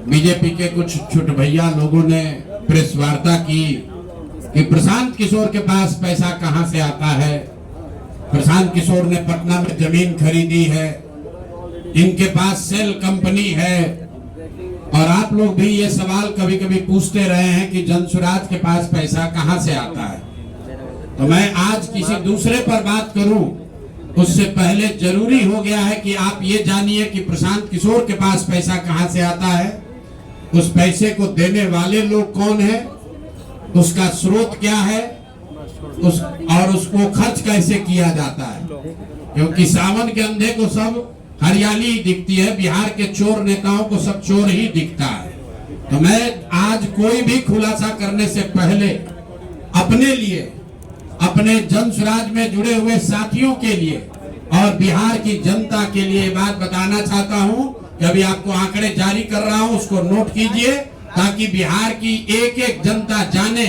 BJP के कुछ छोटे भैया लोगों ने प्रेस वार्ता की कि प्रशांत किशोर के पास पैसा कहां से आता है। प्रशांत किशोर ने पटना में जमीन खरीदी है, इनके पास सेल कंपनी है। और आप लोग भी ये सवाल कभी कभी पूछते रहे हैं कि जनसुराज के पास पैसा कहां से आता है। तो मैं आज किसी दूसरे पर बात करूं उससे पहले जरूरी हो गया है कि आप ये जानिए कि प्रशांत किशोर के पास पैसा कहां से आता है, उस पैसे को देने वाले लोग कौन है, उसका स्रोत क्या है, और उसको खर्च कैसे किया जाता है। क्योंकि सावन के अंधे को सब हरियाली ही दिखती है, बिहार के चोर नेताओं को सब चोर ही दिखता है। तो मैं आज कोई भी खुलासा करने से पहले अपने लिए, अपने जनसुराज में जुड़े हुए साथियों के लिए और बिहार की जनता के लिए बात बताना चाहता हूं कि अभी आपको आंकड़े जारी कर रहा हूं, उसको नोट कीजिए ताकि बिहार की एक एक जनता जाने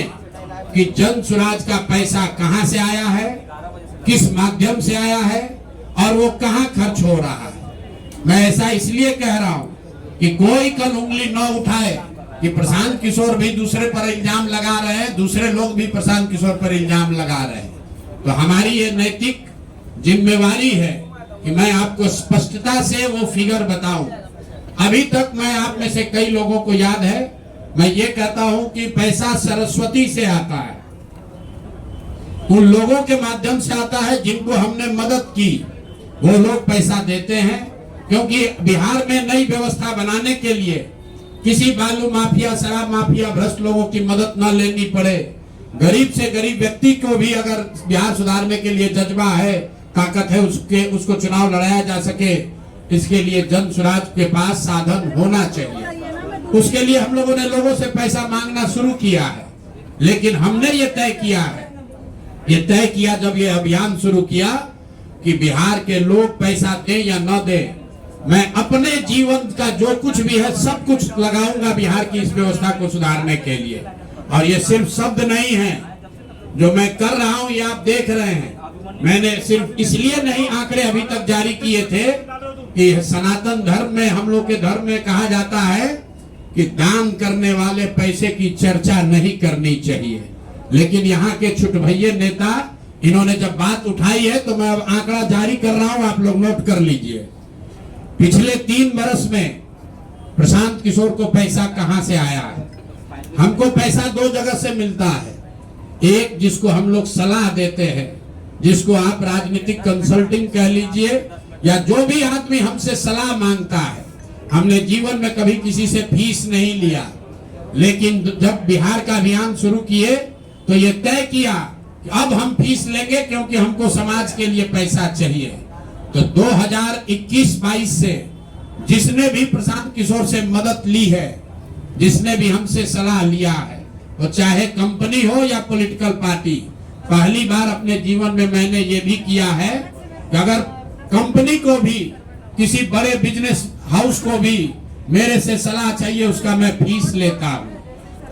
कि जनसुराज का पैसा कहां से आया है, किस माध्यम से आया है और वो कहां खर्च हो रहा है। मैं ऐसा इसलिए कह रहा हूं कि कोई कल उंगली न उठाए कि प्रशांत किशोर भी दूसरे पर इल्जाम लगा रहे हैं, दूसरे लोग भी प्रशांत किशोर पर इल्जाम लगा रहे हैं। तो हमारी ये नैतिक जिम्मेवारी है कि मैं आपको स्पष्टता से वो फिगर बताऊं। अभी तक मैं आप में से कई लोगों को याद है, मैं ये कहता हूं कि पैसा सरस्वती से आता है, उन लोगों के माध्यम से आता है जिनको हमने मदद की, वो लोग पैसा देते हैं। क्योंकि बिहार में नई व्यवस्था बनाने के लिए किसी बालू माफिया, शराब माफिया, भ्रष्ट लोगों की मदद न लेनी पड़े, गरीब से गरीब व्यक्ति को भी अगर बिहार सुधारने के लिए जज्बा है, ताकत है, उसको चुनाव लड़ाया जा सके, इसके लिए जनसुराज के पास साधन होना चाहिए। उसके लिए हम लोगों ने लोगों से पैसा मांगना शुरू किया है, लेकिन हमने ये तय किया जब ये अभियान शुरू किया कि बिहार के लोग पैसा दें या न दें, मैं अपने जीवन का जो कुछ भी है सब कुछ लगाऊंगा बिहार की इस व्यवस्था को सुधारने के लिए। और ये सिर्फ शब्द नहीं है जो मैं कर रहा हूं, ये आप देख रहे हैं। मैंने सिर्फ इसलिए नहीं आंकड़े अभी तक जारी किए थे कि सनातन धर्म में, हम लोग के धर्म में कहा जाता है कि दान करने वाले पैसे की चर्चा नहीं करनी चाहिए। लेकिन यहाँ के छुट भैये नेता, इन्होंने जब बात उठाई है तो मैं अब आंकड़ा जारी कर रहा हूं, आप लोग नोट कर लीजिए। पिछले 3 बरस में प्रशांत किशोर को पैसा कहां से आया है। हमको पैसा 2 जगह से मिलता है। एक, जिसको हम लोग सलाह देते हैं, जिसको आप राजनीतिक कंसल्टिंग कह लीजिए, या जो भी आदमी हमसे सलाह मांगता है। हमने जीवन में कभी किसी से फीस नहीं लिया, लेकिन जब बिहार का अभियान शुरू किए तो ये तय किया कि अब हम फीस लेंगे, क्योंकि हमको समाज के लिए पैसा चाहिए। तो 2021-22 से जिसने भी प्रशांत किशोर से मदद ली है, जिसने भी हमसे सलाह लिया है, वो चाहे कंपनी हो या पॉलिटिकल पार्टी, पहली बार अपने जीवन में मैंने ये भी किया है कि अगर कंपनी को भी, किसी बड़े बिजनेस हाउस को भी मेरे से सलाह चाहिए, उसका मैं फीस लेता हूं।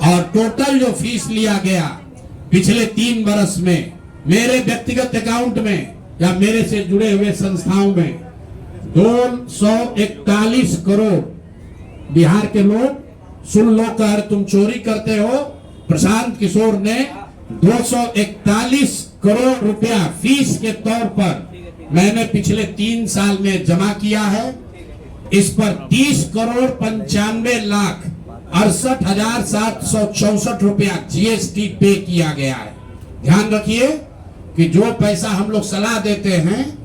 और टोटल जो फीस लिया गया पिछले 3 बरस में मेरे व्यक्तिगत अकाउंट में या मेरे से जुड़े हुए संस्थाओं में 241 करोड़। बिहार के लोग सुन लो, कर तुम चोरी करते हो, प्रशांत किशोर ने 241 करोड़ रुपया फीस के तौर पर मैंने पिछले 3 साल में जमा किया है। इस पर 30 करोड़ 95 लाख 68,764 रुपया जीएसटी पे किया गया है। ध्यान रखिए कि जो पैसा हम लोग सलाह देते हैं,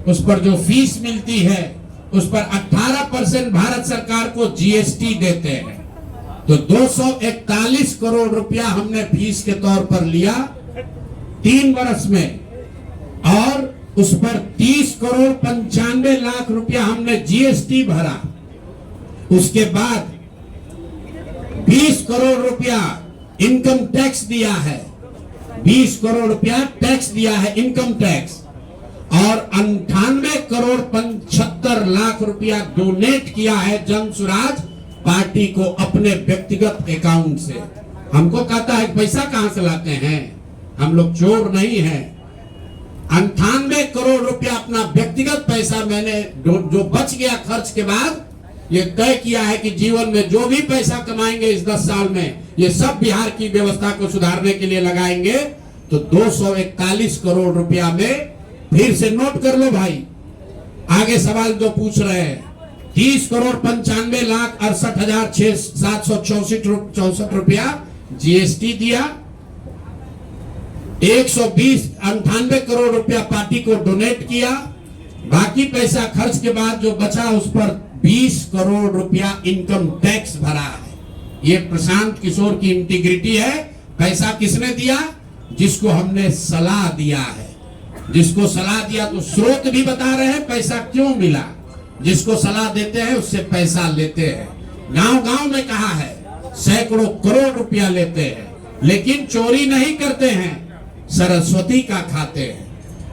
उस पर जो फीस मिलती है, उस पर 18% भारत सरकार को जीएसटी देते हैं। तो 241 करोड़ रुपया हमने फीस के तौर पर लिया 3 बरस में, और उस पर 30 करोड़ 95 लाख रुपया हमने जीएसटी भरा। उसके बाद 20 करोड़ रुपया इनकम टैक्स दिया है, 20 करोड़ रुपया टैक्स दिया है, इनकम टैक्स, और 98 करोड़ 75 लाख रुपया डोनेट किया है जनसुराज पार्टी को अपने व्यक्तिगत अकाउंट से। हमको कहता है पैसा कहां से लाते हैं, हम लोग चोर नहीं हैं। 98 करोड़ रुपया अपना व्यक्तिगत पैसा मैंने जो बच गया खर्च के बाद ये तय किया है कि जीवन में जो भी पैसा कमाएंगे इस 10 साल में, ये सब बिहार की व्यवस्था को सुधारने के लिए लगाएंगे। तो 241 करोड़ रुपया में फिर से नोट कर लो भाई, आगे सवाल जो पूछ रहे हैं, 30,95,68,764 रुपया जीएसटी दिया, 198 करोड़ रुपया पार्टी को डोनेट किया, बाकी पैसा खर्च के बाद जो बचा उस पर 20 करोड़ रुपया इनकम टैक्स भरा है। ये प्रशांत किशोर की इंटीग्रिटी है। पैसा किसने दिया? जिसको हमने सलाह दिया है। जिसको सलाह दिया तो स्रोत भी बता रहे हैं पैसा क्यों मिला। जिसको सलाह देते हैं उससे पैसा लेते हैं। गांव गांव में कहा है, सैकड़ों करोड़ रुपया लेते हैं, लेकिन चोरी नहीं करते हैं, सरस्वती का खाते हैं।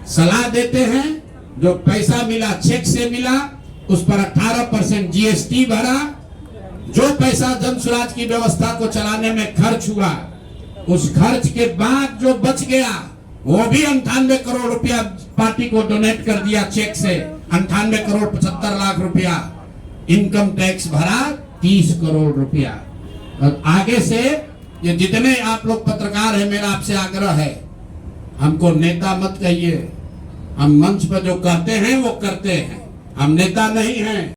सलाह देते हैं, जो पैसा मिला चेक से मिला, उस पर 18% जीएसटी भरा। जो पैसा जन स्वराज की व्यवस्था को चलाने में खर्च हुआ, उस खर्च के बाद जो बच गया वो भी 98 करोड़ रुपया पार्टी को डोनेट कर दिया चेक से। 98 करोड़ 75 लाख रुपया इनकम टैक्स भरा, 30 करोड़ रुपया। और आगे से ये जितने आप लोग पत्रकार हैं, मेरा आपसे आग्रह है, हमको नेता मत कहिए। हम मंच पर जो कहते हैं वो करते हैं, हम नेता नहीं हैं।